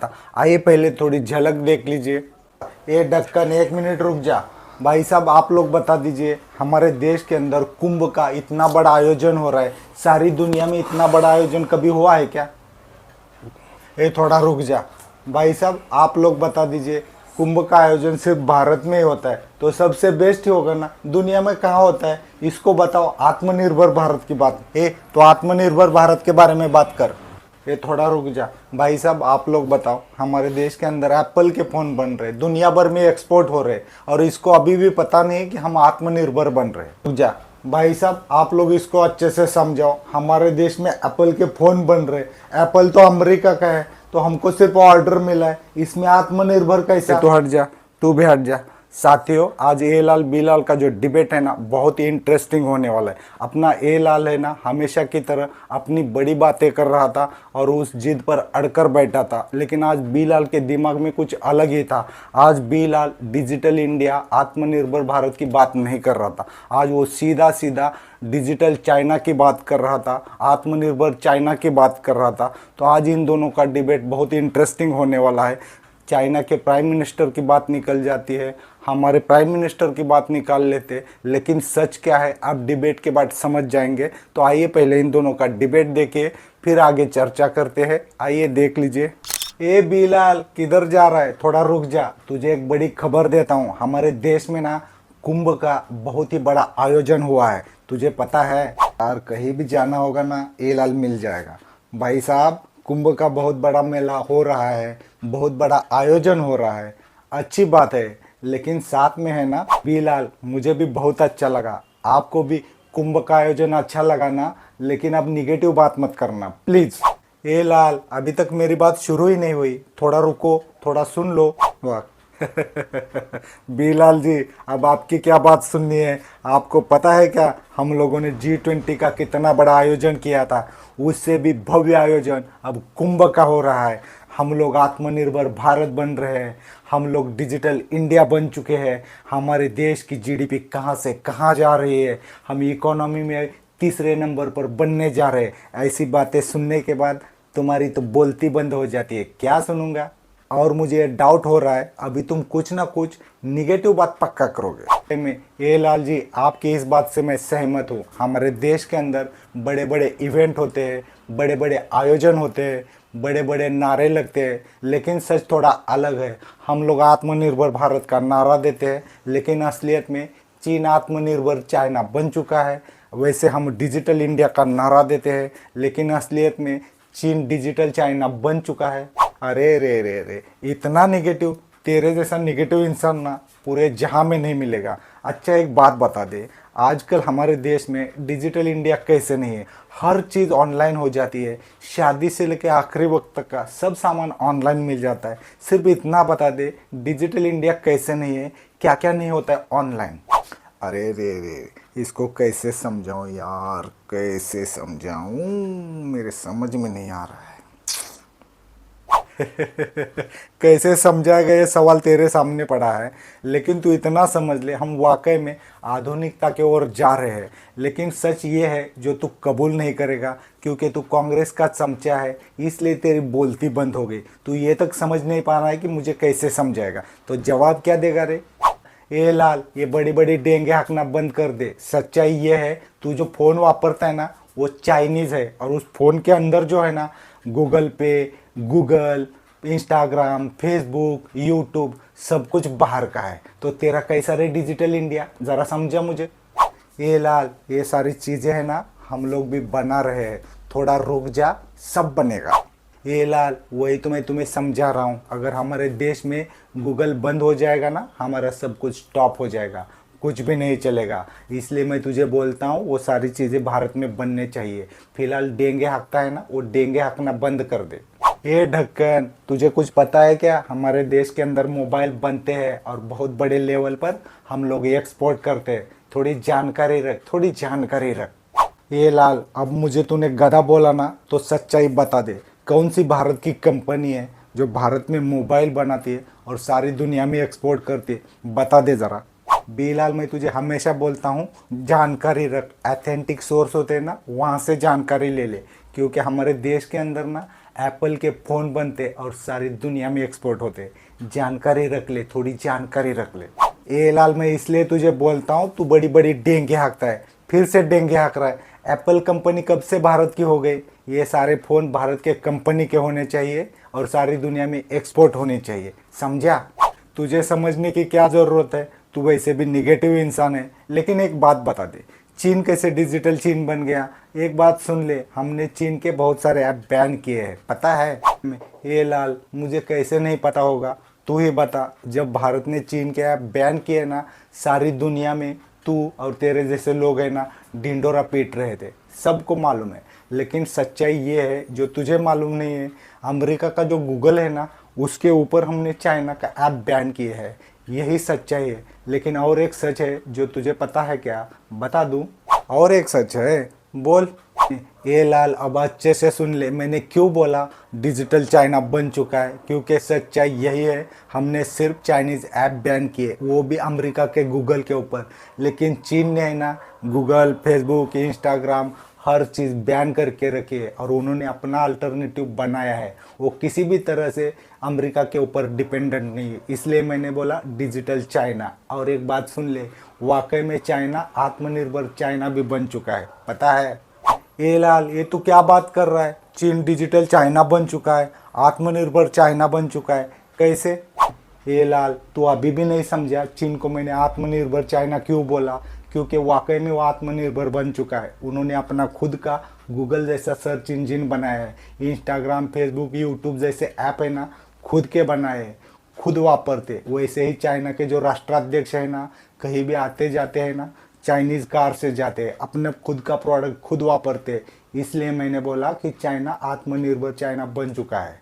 आइए पहले थोड़ी झलक देख लीजिए। ये ढक्कन, एक मिनट रुक जा। भाई साहब आप लोग बता दीजिए, हमारे देश के अंदर कुंभ का इतना बड़ा आयोजन हो रहा है, सारी दुनिया में इतना बड़ा आयोजन कभी हुआ है क्या? ये थोड़ा रुक जा। भाई साहब आप लोग बता दीजिए, कुंभ का आयोजन सिर्फ भारत में ही होता है तो सबसे बेस्ट ही होगा ना, दुनिया में कहाँ होता है? इसको बताओ। आत्मनिर्भर भारत की बात तो आत्मनिर्भर भारत के बारे में बात कर। ये थोड़ा रुक जा। भाई साहब आप लोग बताओ, हमारे देश के अंदर एप्पल के फ़ोन बन रहे, दुनिया भर में एक्सपोर्ट हो रहे, और इसको अभी भी पता नहीं है कि हम आत्मनिर्भर बन रहे। रुक जा। भाई साहब आप लोग इसको अच्छे से समझाओ, हमारे देश में एप्पल के फ़ोन बन रहे, एप्पल तो अमेरिका का है तो हमको सिर्फ ऑर्डर मिला है, इसमें आत्मनिर्भर कैसे? तो हट जा, तू भी हट जा। साथियों आज ए लाल बी लाल का जो डिबेट है ना, बहुत ही इंटरेस्टिंग होने वाला है। अपना ए लाल है ना, हमेशा की तरह अपनी बड़ी बातें कर रहा था और उस जिद पर अड़कर बैठा था, लेकिन आज बी लाल के दिमाग में कुछ अलग ही था। आज बी लाल डिजिटल इंडिया, आत्मनिर्भर भारत की बात नहीं कर रहा था। आज वो सीधा सीधा डिजिटल चाइना की बात कर रहा था, आत्मनिर्भर चाइना की बात कर रहा था। तो आज इन दोनों का डिबेट बहुत ही इंटरेस्टिंग होने वाला है। चाइना के प्राइम मिनिस्टर की बात निकल जाती है, हमारे प्राइम मिनिस्टर की बात निकाल लेते, लेकिन सच क्या है आप डिबेट के बाद समझ जाएंगे। तो आइए पहले इन दोनों का डिबेट देखिए, फिर आगे चर्चा करते हैं। आइए देख लीजिए। ए बिलाल किधर जा रहा है? थोड़ा रुक जा, तुझे एक बड़ी खबर देता हूँ। हमारे देश में ना कुंभ का बहुत ही बड़ा आयोजन हुआ है, तुझे पता है? यार कहीं भी जाना होगा ना, ए लाल मिल जाएगा। भाई साहब कुंभ का बहुत बड़ा मेला हो रहा है, बहुत बड़ा आयोजन हो रहा है, अच्छी बात है, लेकिन साथ में है ना बिलाल, मुझे भी बहुत अच्छा लगा। आपको भी कुंभ का आयोजन अच्छा लगा ना? लेकिन अब निगेटिव बात मत करना प्लीज। ए लाल अभी तक मेरी बात शुरू ही नहीं हुई, थोड़ा रुको, थोड़ा सुन लो। वाह बिलाल जी अब आपकी क्या बात सुननी है? आपको पता है क्या, हम लोगों ने G20 का कितना बड़ा आयोजन किया था, उससे भी भव्य आयोजन अब कुंभ का हो रहा है। हम लोग आत्मनिर्भर भारत बन रहे हैं, हम लोग डिजिटल इंडिया बन चुके हैं। हमारे देश की जीडीपी कहाँ से कहाँ जा रही है, हम इकोनॉमी में तीसरे नंबर पर बनने जा रहे हैं। ऐसी बातें सुनने के बाद तुम्हारी तो बोलती बंद हो जाती है। क्या सुनूंगा? और मुझे डाउट हो रहा है अभी तुम कुछ ना कुछ निगेटिव बात पक्का करोगे। में ए लाल जी आपकी इस बात से मैं सहमत हूँ। हमारे देश के अंदर बड़े बड़े इवेंट होते हैं, बड़े बड़े आयोजन होते हैं, बड़े बड़े नारे लगते हैं, लेकिन सच थोड़ा अलग है। हम लोग आत्मनिर्भर भारत का नारा देते हैं, लेकिन असलियत में चीन आत्मनिर्भर चाइना बन चुका है। वैसे हम डिजिटल इंडिया का नारा देते हैं, लेकिन असलियत में चीन डिजिटल चाइना बन चुका है। अरे रे रे रे, इतना निगेटिव! तेरे जैसा निगेटिव इंसान ना पूरे जहां में नहीं मिलेगा। अच्छा एक बात बता दे, आजकल हमारे देश में डिजिटल इंडिया कैसे नहीं है? हर चीज़ ऑनलाइन हो जाती है, शादी से लेकर आखिरी वक्त तक का सब सामान ऑनलाइन मिल जाता है। सिर्फ इतना बता दे डिजिटल इंडिया कैसे नहीं है, क्या क्या नहीं होता है ऑनलाइन। अरे रे रे, इसको कैसे समझाऊं यार, कैसे समझाऊं, मेरे समझ में नहीं आ रहा है। कैसे समझाएगा, ये सवाल तेरे सामने पड़ा है, लेकिन तू इतना समझ ले हम वाकई में आधुनिकता की ओर जा रहे हैं। लेकिन सच ये है जो तू कबूल नहीं करेगा, क्योंकि तू कांग्रेस का चमचा है, इसलिए तेरी बोलती बंद हो गई। तू ये तक समझ नहीं पा रहा है कि मुझे कैसे समझाएगा, तो जवाब क्या देगा रे? ए लाल ये बड़ी बड़ी डेंगे हाँकना बंद कर दे। सच्चाई ये है, तू जो फ़ोन वापरता है ना वो चाइनीज़ है, और उस फ़ोन के अंदर जो है ना गूगल पे, गूगल, इंस्टाग्राम, फेसबुक, यूट्यूब सब कुछ बाहर का है। तो तेरा कैसा रे डिजिटल इंडिया, ज़रा समझा मुझे। ये लाल ये सारी चीज़ें हैं ना हम लोग भी बना रहे हैं, थोड़ा रुक जा, सब बनेगा। ये लाल वही तो मैं तुम्हें समझा रहा हूँ, अगर हमारे देश में गूगल बंद हो जाएगा ना, हमारा सब कुछ स्टॉप हो जाएगा, कुछ भी नहीं चलेगा। इसलिए मैं तुझे बोलता हूँ वो सारी चीज़ें भारत में बनने चाहिए। फिलहाल डेंगे हाँकता है ना, वो डेंगे हाँकना बंद कर दे। ये ढक्कन तुझे कुछ पता है क्या, हमारे देश के अंदर मोबाइल बनते हैं और बहुत बड़े लेवल पर हम लोग एक्सपोर्ट करते हैं। थोड़ी जानकारी रख, थोड़ी जानकारी रख। ये लाल अब मुझे तूने गधा बोला ना, तो सच्चाई बता दे, कौन सी भारत की कंपनी है जो भारत में मोबाइल बनाती है और सारी दुनिया में एक्सपोर्ट करती है? बता दे ज़रा। बिलाल मैं तुझे हमेशा बोलता हूँ जानकारी रख, ऑथेंटिक सोर्स होते हैं ना वहाँ से जानकारी ले ले, क्योंकि हमारे देश के अंदर ना एप्पल के फ़ोन बनते और सारी दुनिया में एक्सपोर्ट होते। जानकारी रख ले, थोड़ी जानकारी रख ले। ए लाल, मैं इसलिए तुझे बोलता हूँ, तू बड़ी बड़ी डेंगे हाँकता है, फिर से डेंगे हाँक रहा है। एप्पल कंपनी कब से भारत की हो गई? ये सारे फ़ोन भारत के कंपनी के होने चाहिए और सारी दुनिया में एक्सपोर्ट होने चाहिए, समझा? तुझे समझने की क्या ज़रूरत है, तू वैसे भी निगेटिव इंसान है। लेकिन एक बात बता दे, चीन कैसे डिजिटल चीन बन गया? एक बात सुन ले, हमने चीन के बहुत सारे ऐप बैन किए हैं, पता है? ये लाल, मुझे कैसे नहीं पता होगा, तू ही बता। जब भारत ने चीन के ऐप बैन किए ना, सारी दुनिया में तू और तेरे जैसे लोग हैं ना, ढिंडोरा पीट रहे थे, सबको मालूम है। लेकिन सच्चाई ये है जो तुझे मालूम नहीं है, अमेरिका का जो गूगल है ना, उसके ऊपर हमने चाइना का ऐप बैन किए है, यही सच्चाई है। लेकिन और एक सच है जो तुझे पता है क्या, बता दूं? और एक सच है, बोल। ये लाल, अब अच्छे से सुन ले, मैंने क्यों बोला डिजिटल चाइना बन चुका है, क्योंकि सच्चाई यही है, हमने सिर्फ चाइनीज़ ऐप बैन किए, वो भी अमेरिका के गूगल के ऊपर। लेकिन चीन ने है ना, गूगल, फेसबुक, इंस्टाग्राम, हर चीज़ बैन करके रखी है और उन्होंने अपना अल्टरनेटिव बनाया है। वो किसी भी तरह से अमेरिका के ऊपर डिपेंडेंट नहीं है, इसलिए मैंने बोला डिजिटल चाइना। और एक बात सुन ले, वाकई में चाइना आत्मनिर्भर चाइना भी बन चुका है, पता है? ये लाल, ये तू क्या बात कर रहा है? चीन डिजिटल चाइना बन चुका है, आत्मनिर्भर चाइना बन चुका है, कैसे? ये लाल, तू अभी भी नहीं समझा चीन को मैंने आत्मनिर्भर चाइना क्यों बोला? क्योंकि वाकई में वो आत्मनिर्भर बन चुका है। उन्होंने अपना खुद का गूगल जैसा सर्च इंजिन बनाया है, इंस्टाग्राम, फेसबुक, यूट्यूब जैसे ऐप है ना, खुद के बनाए हैं, खुद वापरते। वैसे ही चाइना के जो राष्ट्राध्यक्ष है ना, कहीं भी आते जाते हैं ना, चाइनीज़ कार से जाते हैं, अपने खुद का प्रोडक्ट खुद वापरते। इसलिए मैंने बोला कि चाइना आत्मनिर्भर चाइना बन चुका है।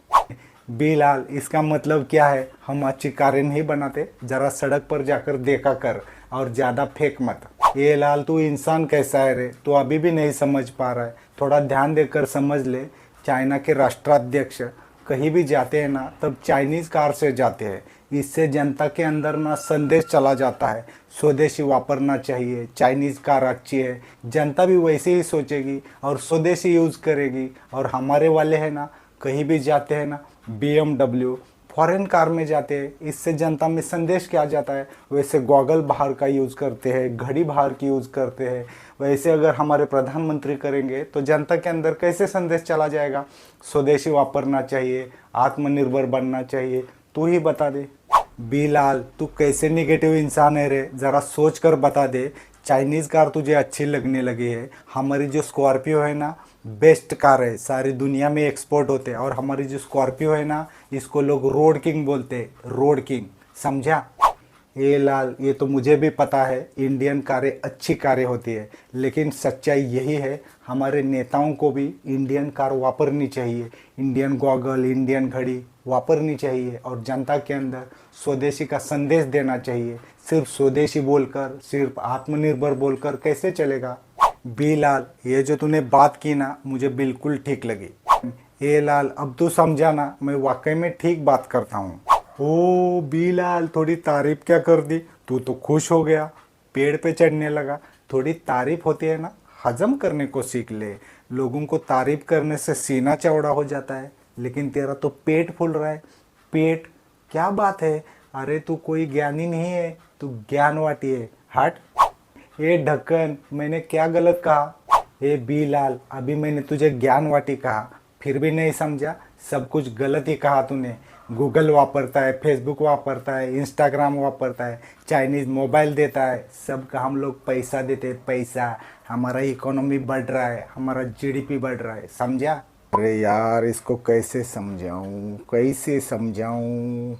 बिलाल, इसका मतलब क्या है? हम अच्छी कारें नहीं बनाते? ज़रा सड़क पर जाकर देखा कर और ज़्यादा फेंक मत। ये लाल, तू इंसान कैसा है रे? तू अभी भी नहीं समझ पा रहा है, थोड़ा ध्यान देकर समझ ले। चाइना के राष्ट्राध्यक्ष कहीं भी जाते हैं ना, तब चाइनीज़ कार से जाते हैं। इससे जनता के अंदर ना संदेश चला जाता है, स्वदेशी वापरना चाहिए, चाइनीज़ कार अच्छी है। जनता भी वैसे ही सोचेगी और स्वदेशी यूज़ करेगी। और हमारे वाले हैं ना, कहीं भी जाते हैं ना, BMW, फॉरेन कार में जाते हैं। इससे जनता में संदेश क्या जाता है? वैसे गॉगल बाहर का यूज़ करते हैं, घड़ी बाहर की यूज़ करते हैं। वैसे अगर हमारे प्रधानमंत्री करेंगे तो जनता के अंदर कैसे संदेश चला जाएगा? स्वदेशी वापरना चाहिए, आत्मनिर्भर बनना चाहिए। तू ही बता दे। बिलाल, तू कैसे निगेटिव इंसान है रे? ज़रा सोच कर बता दे। चाइनीज़ कार तुझे अच्छी लगने लगी है? हमारी जो स्कॉर्पियो है ना, बेस्ट कार है, सारी दुनिया में एक्सपोर्ट होते हैं। और हमारी जो स्कॉर्पियो है ना, इसको लोग रोड किंग बोलते हैं, रोड किंग, समझा? ये लाल, ये तो मुझे भी पता है, इंडियन कारें अच्छी कारें होती है। लेकिन सच्चाई यही है, हमारे नेताओं को भी इंडियन कार वापरनी चाहिए, इंडियन गॉगल, इंडियन घड़ी वापरनी चाहिए और जनता के अंदर स्वदेशी का संदेश देना चाहिए। सिर्फ स्वदेशी बोलकर, सिर्फ आत्मनिर्भर बोलकर कैसे चलेगा? बी लाल, ये जो तूने बात की ना, मुझे बिल्कुल ठीक लगी। ए लाल, अब तू समझा ना, मैं वाकई में ठीक बात करता हूँ। ओ बी लाल, थोड़ी तारीफ क्या कर दी? तू तो खुश हो गया, पेड़ पे चढ़ने लगा। थोड़ी तारीफ होती है ना, हजम करने को सीख ले। लोगों को तारीफ करने से सीना चौड़ा हो जाता है, लेकिन तेरा तो पेट फूल रहा है। पेट? क्या बात है? अरे तू कोई ज्ञानी नहीं है, तू ज्ञानवाटी है, हट। ये ढक्कन, मैंने क्या गलत कहा? ए बी लाल, अभी मैंने तुझे ज्ञानवाटी कहा, फिर भी नहीं समझा? सब कुछ गलत ही कहा तूने। गूगल वापरता है, फेसबुक वापरता है, इंस्टाग्राम वापरता है, चाइनीज़ मोबाइल देता है, सबका हम लोग पैसा देते हैं, पैसा। हमारा इकोनॉमी बढ़ रहा है, हमारा जीडीपी बढ़ रहा है, समझा? अरे यार, इसको कैसे समझाऊं, कैसे समझाऊं?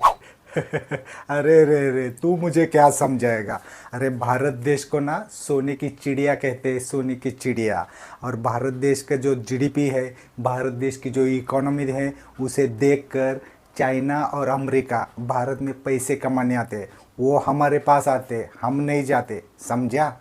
अरे रे रे, तू मुझे क्या समझाएगा? अरे भारत देश को ना सोने की चिड़िया कहते हैं, सोने की चिड़िया। और भारत देश का जो जीडीपी है, भारत देश की जो इकोनॉमी है, उसे देखकर चाइना और अमेरिका भारत में पैसे कमाने आते हैं। वो हमारे पास आते, हम नहीं जाते, समझा?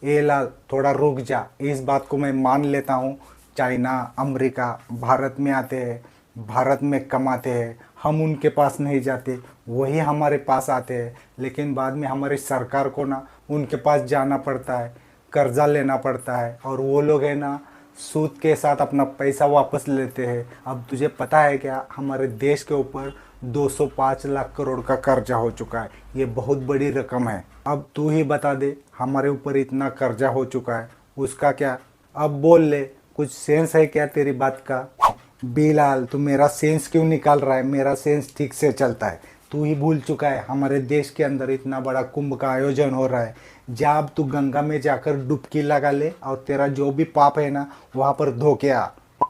ए लाल, थोड़ा रुक जा, इस बात को मैं मान लेता हूँ। चाइना, अमेरिका भारत में आते हैं, भारत में कमाते हैं, हम उनके पास नहीं जाते, वही हमारे पास आते हैं। लेकिन बाद में हमारी सरकार को ना उनके पास जाना पड़ता है, कर्जा लेना पड़ता है। और वो लोग है ना, सूद के साथ अपना पैसा वापस लेते हैं। अब तुझे पता है क्या, हमारे देश के ऊपर 205 लाख करोड़ का कर्जा हो चुका है। ये बहुत बड़ी रकम है। अब तू ही बता दे, हमारे ऊपर इतना कर्जा हो चुका है, उसका क्या? अब बोल ले, कुछ सेंस है क्या तेरी बात का? बिलाल, तू मेरा सेंस क्यों निकाल रहा है? मेरा सेंस ठीक से चलता है। तू ही भूल चुका है, हमारे देश के अंदर इतना बड़ा कुंभ का आयोजन हो रहा है। जा अब तू गंगा में जाकर डुबकी लगा ले और तेरा जो भी पाप है ना, वहाँ पर धो के आ।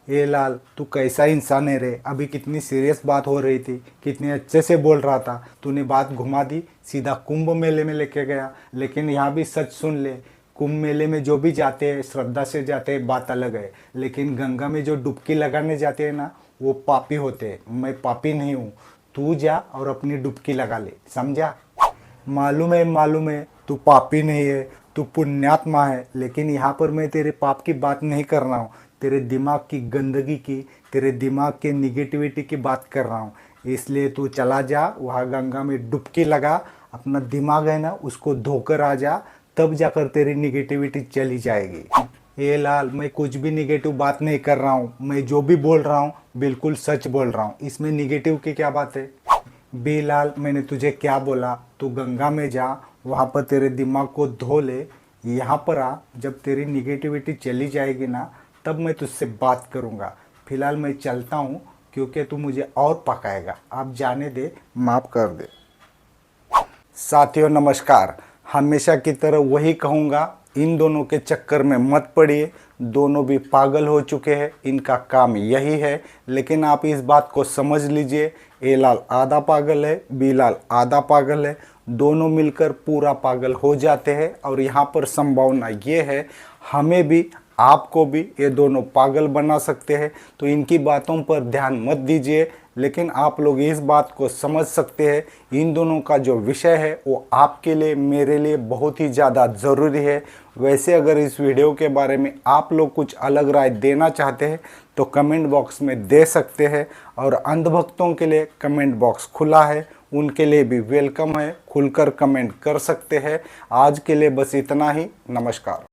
ए लाल, तू कैसा इंसान है रे? अभी कितनी सीरियस बात हो रही थी, कितने अच्छे से बोल रहा था, तूने बात घुमा दी, सीधा कुंभ मेले में लेके गया। लेकिन यहाँ भी सच सुन ले, कुंभ मेले में जो भी जाते हैं श्रद्धा से जाते हैं, बात अलग है। लेकिन गंगा में जो डुबकी लगाने जाते हैं ना, वो पापी होते हैं। मैं पापी नहीं हूँ। तू जा और अपनी डुबकी लगा ले, समझा? मालूम है तू पापी नहीं है, तू पुण्यात्मा है। लेकिन यहाँ पर मैं तेरे पाप की बात नहीं कर रहा हूँ, तेरे दिमाग की गंदगी की, तेरे दिमाग के निगेटिविटी की बात कर रहा हूँ। इसलिए तू चला जा, वहाँ गंगा में डुबकी लगा, अपना दिमाग है ना उसको धोकर आ जा, तब जाकर तेरी निगेटिविटी चली जाएगी। ये लाल, मैं कुछ भी निगेटिव बात नहीं कर रहा हूँ। मैं जो भी बोल रहा हूँ बिल्कुल सच बोल रहा हूँ। इसमें निगेटिव की क्या बात है? बिलाल, मैंने तुझे क्या बोला? तू गंगा में जा, वहाँ पर तेरे दिमाग को धो ले, यहाँ पर आ। जब तेरी निगेटिविटी चली जाएगी ना, तब मैं तुझसे बात करूँगा। फिलहाल मैं चलता हूँ, क्योंकि तू मुझे और पकाएगा। आप जाने दे, माफ़ कर दे। साथियों नमस्कार। हमेशा की तरह वही कहूँगा, इन दोनों के चक्कर में मत पड़िए। दोनों भी पागल हो चुके हैं, इनका काम यही है। लेकिन आप इस बात को समझ लीजिए, ए लाल आधा पागल है, बी लाल आधा पागल है, दोनों मिलकर पूरा पागल हो जाते हैं। और यहाँ पर संभावना ये है, हमें भी आपको भी ये दोनों पागल बना सकते हैं। तो इनकी बातों पर ध्यान मत दीजिए। लेकिन आप लोग इस बात को समझ सकते हैं, इन दोनों का जो विषय है वो आपके लिए, मेरे लिए बहुत ही ज़्यादा ज़रूरी है। वैसे अगर इस वीडियो के बारे में आप लोग कुछ अलग राय देना चाहते हैं तो कमेंट बॉक्स में दे सकते हैं। और अंधभक्तों के लिए कमेंट बॉक्स खुला है, उनके लिए भी वेलकम है, खुलकर कमेंट कर सकते हैं। आज के लिए बस इतना ही। नमस्कार।